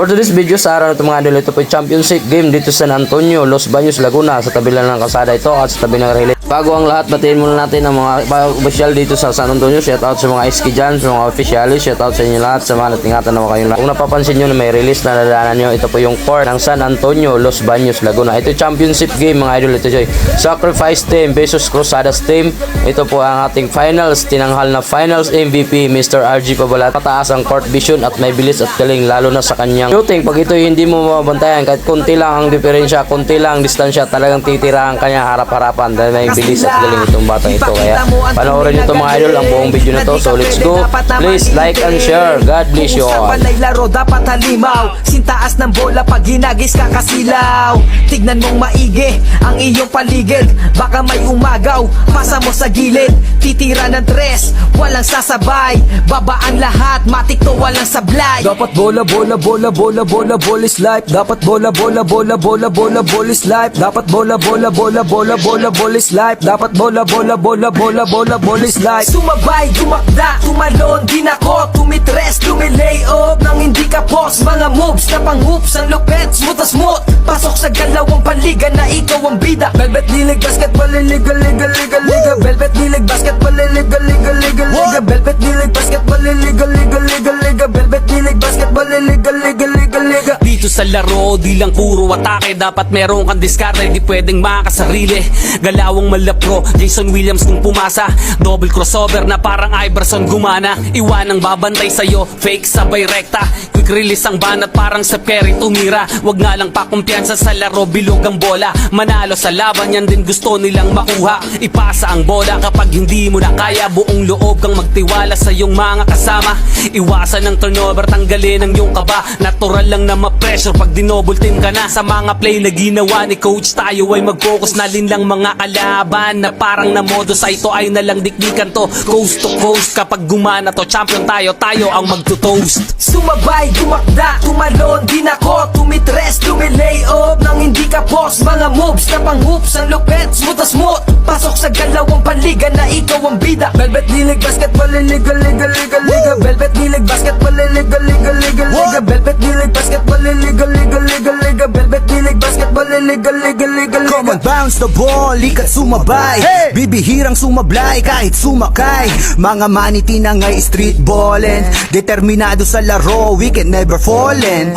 For today's video sa araw na ito mga idol, ito po yung championship game dito sa San Antonio, Los Baños, Laguna. Sa tabi lang ng kalsada ito at sa tabi ng relay. Bago ang lahat, batiin muna natin ang mga official dito sa San Antonio. Shout out sa mga SK dyan, sa mga officialis. Shout out sa inyo lahat, sa mga natingatan na kayong lahat. Kung napapansin nyo na may release na nadaanan nyo, ito po yung court ng San Antonio, Los Baños, Laguna. Ito yung championship game mga idol. Ito yung Sacrifice Team versus Cruzadas Team. Ito po ang ating finals, tinanghal na finals MVP Mr. RG Pabalat. Pataas ang court vision at may bilis at galing lalo na sa kanyang shooting. Pag ito hindi mo mabantayan, kahit konti lang ang diferensya, konti lang ang distansya, talagang titirahan kanya harap-harapan dahil may bilis at galing itong batang ito. Kaya panoorin nyo ito mga idol, ang buong video na to. So let's go. Please like and share. God bless you all. Laro dapat halimaw, sintaas ng bola pag hinagis ka kasilaw. Tignan mong maigi ang iyong paligid, baka may umagaw, pasa mo sa gilid. Titira ng tres, walang sasabay, babaan lahat, matik to walang sablay. Dapat bola, bola, bola, bola, bola, bola is life. Dapat bola, bola, bola, bola, bola, bola is life. Dapat bola, bola, bola, bola, bola, bola is life. Dapat bola, bola, bola, bola, bola, bola is life. Sumabay, dumakda, tumalon, di nako, tumitres, lumilay off nang hindi ka post. Mga moves na pang hoops, ang lupet, smooth as smooth. Pasok sa galawang panliga na ikaw ang bida. Velvet Lilig Basketball, liga, liga, liga, liga. Velvet Lilig Basketball, liga, liga, liga, liga. Velvet Lilig Basketball, liga, liga, liga, liga. Velvet Lilig Basketball, liga, liga, liga, liga. Dito sa laro, di lang puro atake, dapat meron kang diskarte, di pwedeng makasarili. Galawang malapro, Jason Williams nung pumasa. Double crossover na parang Iverson gumana. Iwanang babantay sa'yo, fake sabay rekta. Quick release ang banat parang Steph Curry tumira. Wag nga lang pakumpiyansa sa laro, bilog ang bola. Manalo sa laban, yan din gusto nilang makuha. Ipasa ang bola kapag hindi mo na kaya. Buong loob kang magtiwala sa iyong mga kasama. Iwasan ang turnover, tanggalin ang iyong kaba. Natural lang na ma-pressure pag dinouble team ka na. Sa mga play na ginawa ni coach, tayo ay mag-focus na lang mga kalaban na parang na modo sa ito ay nalang dikdikan to. Coast to coast, kapag gumana to, champion tayo, tayo ang magto-toast. Sumabay, dumakda, tumalon, di nako, tumitres, lumilay off nang hindi ka post. Mga moves na pang hoops, ang lupet, smooth as smooth. Pasok sa galawang panliga na ikaw ang bida. Velvet Lilig Basketball, liga, liga, liga, liga. Velvet Lilig Basketball, liga, liga, liga, liga. Velvet Lilig Basketball, liga, liga, liga, liga. Velvet Lilig Basketball, liga, liga, liga, liga. Come on, bounce the ball, ikat sumabay. Bibihirang sumablay kahit sumakay. Mga maniti na ngay street ballin', determinado sa laro, we can never fallen.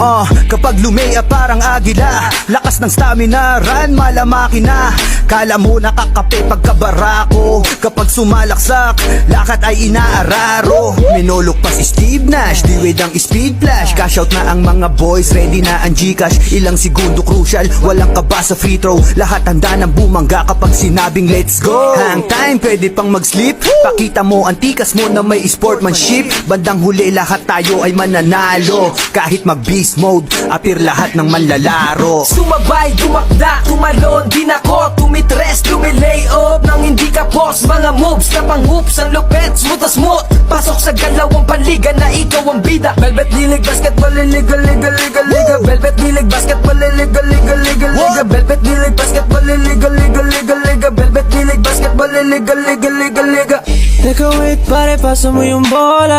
Kapag lumea parang agila, lakas ng stamina, run malamaki na. Kala mo nakakape pagkabarako, kapag sumalaksak, lakat ay inaararo. Minulok pa si Steve Nash, diwid ang speed flash. Cash out na ang mga boys, ready na ang Gcash. Ilang segundo crucial, walang kaba sa free throw. Lahat handa ng bumangga kapag sinabing let's go. Hang time, pwede pang mag-sleep. Pakita mo ang tikas mo na may sportsmanship. Bandang huli lahat tayo ay mananalo. Kahit mag-beast mode, appear lahat ng manlalaro. Sumabay, dumakda, tumalon, di nako, tumitres, lumilay off nang hindi ka post. Mga moves na pang hoops, ang lupet, smooth as smooth. Pasok sa galawang panliga na ikaw ang bida. Velvet Lilig Basketball, liga, liga, liga, liga. Velvet Lilig Basketball, liga, liga, liga, liga. Velvet Lilig Basketball, liga, liga, liga, liga. Velvet Lilig Basketball, liga, liga, liga, liga. Teka wait pare, pasa mo yung bola.